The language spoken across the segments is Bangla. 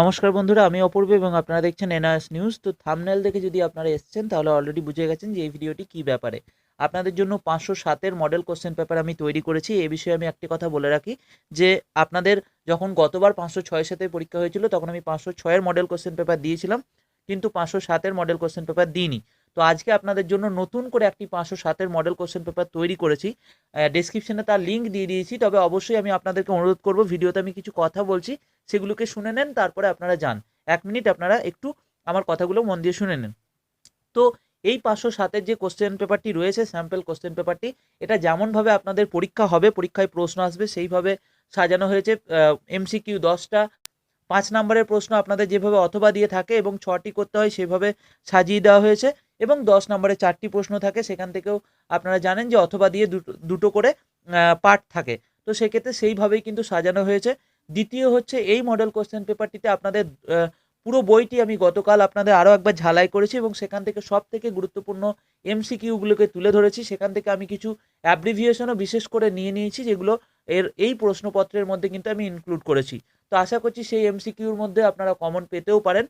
নমস্কার বন্ধুরা, আমি অপূর্ব এবং আপনারা দেখছেন এনআরএস নিউজ। তো থাম্বনেল দেখে যদি আপনারা এসেছেন তাহলে অলরেডি বুঝে গেছেন যে এই ভিডিওটি কী ব্যাপারে। আপনাদের জন্য 507-এর মডেল কোশ্চেন পেপার আমি তৈরি করেছি। এই বিষয়ে আমি একটি কথা বলে রাখি যে আপনাদের যখন গতবার 506-এর সাথে পরীক্ষা হয়েছিল তখন আমি 506-এর মডেল কোশ্চেন পেপার দিয়েছিলাম, কিন্তু 507-এর মডেল কোশ্চেন পেপার দিইনি। তো আজকে আপনাদের জন্য নতুন করে একটি 507-এর মডেল কোশ্চেন পেপার তৈরি করেছি। ডেসক্রিপশনে তার লিঙ্ক দিয়ে দিয়েছি। তবে অবশ্যই আমি আপনাদেরকে অনুরোধ করব, ভিডিওতে আমি কিছু কথা বলছি সেগুলোকে শুনে নেন, তারপরে আপনারা যান। 1 মিনিট আপনারা একটু আমার কথাগুলো মন দিয়ে শুনে নেন। তো এই 507-এর যে কোশ্চেন পেপারটি রয়েছে, স্যাম্পল কোশ্চেন পেপারটি, এটা যেমনভাবে আপনাদের পরীক্ষা হবে, পরীক্ষায় প্রশ্ন আসবে সেইভাবে সাজানো হয়েছে। এমসিকিউ 10টা, 5 নম্বরের প্রশ্ন আপনাদের যেভাবে অথবা দিয়ে থাকে এবং 6টি করতে হয় সেভাবে সাজিয়ে দেওয়া হয়েছে, এবং 10 নম্বরে 4টি প্রশ্ন থাকে, সেখান থেকেও আপনারা জানেন যে অথবা দিয়ে দুটো করে পার্ট থাকে। তো সেক্ষেত্রে সেইভাবেই কিন্তু সাজানো হয়েছে। দ্বিতীয় হচ্ছে, এই মডেল কোশ্চেন পেপারটিতে আপনাদের পুরো বইটি আমি গতকাল আপনাদের আরও একবার ঝালাই করেছি এবং সেখান থেকে সব থেকে গুরুত্বপূর্ণ এমসিকিউগুলোকে তুলে ধরেছি। সেখান থেকে আমি কিছু অ্যাব্রিভিয়েশনও বিশেষ করে নিয়ে নিয়েছি, যেগুলো এই প্রশ্নপত্রের মধ্যে কিন্তু আমি ইনক্লুড করেছি। তো আশা করছি সেই এমসিকিউর মধ্যে আপনারা কমন পেতেও পারেন।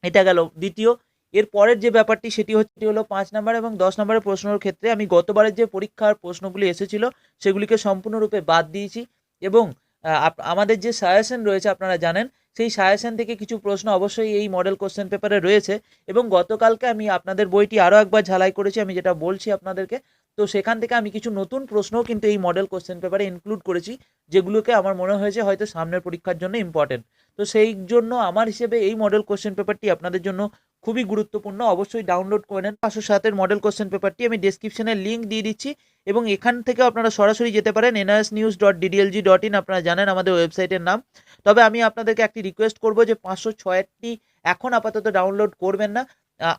এটা গেল দ্বিতীয়। এর পরের যে ব্যাপারটি সেটি হলো 5 নাম্বার এবং 10 নম্বরের প্রশ্নের ক্ষেত্রে আমি গতবারের যে পরীক্ষার প্রশ্নগুলি এসেছিল সেগুলিকে সম্পূর্ণরূপে বাদ দিয়েছি, এবং আমাদের যে সাজেশন রয়েছে আপনারা জানেন, সেই সাজেশন থেকে কিছু প্রশ্ন অবশ্যই এই মডেল কোশ্চেন পেপারে রয়েছে। এবং গতকালকে আমি আপনাদের বইটি আরও একবার ঝালাই করেছি, আমি যেটা বলছি আপনাদেরকে। তো সেখান থেকে আমি কিছু নতুন প্রশ্নও কিন্তু এই মডেল কোশ্চেন পেপারে ইনক্লুড করেছি, যেগুলোকে আমার মনে হয়েছে হয়তো সামনের পরীক্ষার জন্য ইম্পর্টেন্ট। তো সেই জন্য আমার হিসেবে এই মডেল কোশ্চেন পেপারটি আপনাদের জন্য খুবই গুরুত্বপূর্ণ। অবশ্যই ডাউনলোড করে নেন 507-এর মডেল কোশ্চেন পেপারটি। আমি ডেসক্রিপশনে লিঙ্ক দিয়ে দিচ্ছি এবং এখান থেকেও আপনারা সরাসরি যেতে পারেন nrsnews.ddlg.in, আপনারা জানেন আমাদের ওয়েবসাইটের নাম। তবে আমি আপনাদেরকে একটি রিকোয়েস্ট করব যে 506-টি এখন আপাতত ডাউনলোড করবেন না।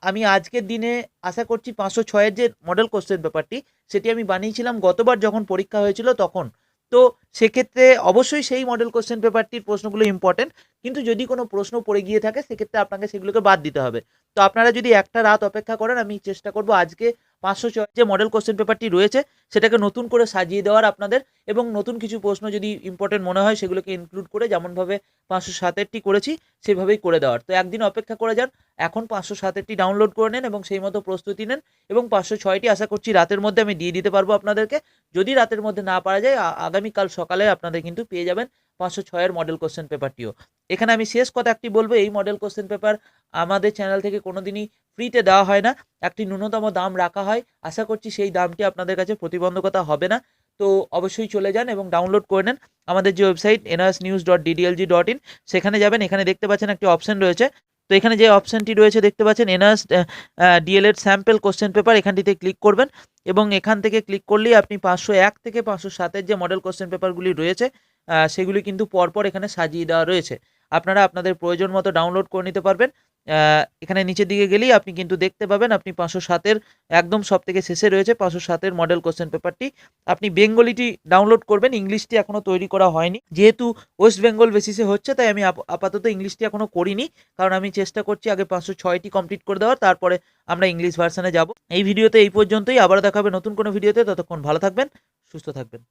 আমি আজকের দিনে আশা করছি 506-এর যে মডেল কোশ্চেন পেপারটি সেটি আমি বানিয়েছিলাম গতবার যখন পরীক্ষা হয়েছিল তখন। তো সেক্ষেত্রে অবশ্যই সেই মডেল কোশ্চেন পেপারটির প্রশ্নগুলো ইম্পর্টেন্ট, কিন্তু যদি কোনো প্রশ্ন পড়ে গিয়ে থাকে সেক্ষেত্রে আপনাকে সেগুলোকে বাদ দিতে হবে। তো আপনারা যদি একটা রাত অপেক্ষা করেন, আমি চেষ্টা করব আজকে 506 যে মডেল কোশ্চেন পেপারটি রয়েছে সেটাকে নতুন করে সাজিয়ে দেওয়ার আপনাদের, এবং নতুন কিছু প্রশ্ন যদি ইম্পর্টেন্ট মনে হয় সেগুলোকে ইনক্লুড করে যেমনভাবে 507-এরটি করেছি সেভাবেই করে দেওয়ার। তো একদিন অপেক্ষা করে যান, এখন 507-এরটি ডাউনলোড করে নেন এবং সেই মতো প্রস্তুতি নেন, এবং 506টি আশা করছি রাতের মধ্যে আমি দিয়ে দিতে পারবো আপনাদেরকে। যদি রাতের মধ্যে না পারা যায়, আগামীকাল সকালে আপনাদের কিন্তু পেয়ে যাবেন 506-এর মডেল কোশ্চেন পেপারটিও। এখানে আমি শেষ কথা একটি বলবো, এই মডেল কোশ্চেন পেপার আমাদের চ্যানেল থেকে কোনোদিনই ফ্রিতে দেওয়া হয় না, একটি ন্যূনতম দাম রাখা হয়। আশা করছি সেই দামটি আপনাদের কাছে প্রতিবন্ধকতা হবে না। তো অবশ্যই চলে যান এবং ডাউনলোড করে নেন। আমাদের যে ওয়েবসাইট nrsnews.ddlg.in, সেখানে যাবেন, এখানে দেখতে পাচ্ছেন একটি অপশন রয়েছে। তো এখানে যে অপশনটি রয়েছে দেখতে পাচ্ছেন NRS DElEd sample question paper, এখানটিতে ক্লিক করবেন এবং এখান থেকে ক্লিক করলেই আপনি 501 থেকে 507-এর যে মডেল কোশ্চেন পেপারগুলি রয়েছে সেগুলি কিন্তু পরপর এখানে সাজিয়ে দেওয়া রয়েছে। আপনারা আপনাদের প্রয়োজন মতো ডাউনলোড করে নিতে পারবেন। এখানে নিচের দিকে গেলেই আপনি কিন্তু দেখতে পাবেন আপনি 507-এর একদম সব থেকে শেষে রয়েছে 507-এর মডেল কোশ্চেন পেপারটি। আপনি বেঙ্গলিটি ডাউনলোড করবেন, ইংলিশটি এখনও তৈরি করা হয়নি। যেহেতু ওয়েস্ট বেঙ্গল বেসিসে হচ্ছে তাই আমি আপাতত ইংলিশটি এখনও করিনি, কারণ আমি চেষ্টা করছি আগে 506টি কমপ্লিট করে দেওয়ার, তারপরে আমরা ইংলিশ ভার্সানে যাব। এই ভিডিওতে এই পর্যন্তই, আবার দেখা হবে নতুন কোনো ভিডিওতে। ততক্ষণ ভালো থাকবেন, সুস্থ থাকবেন।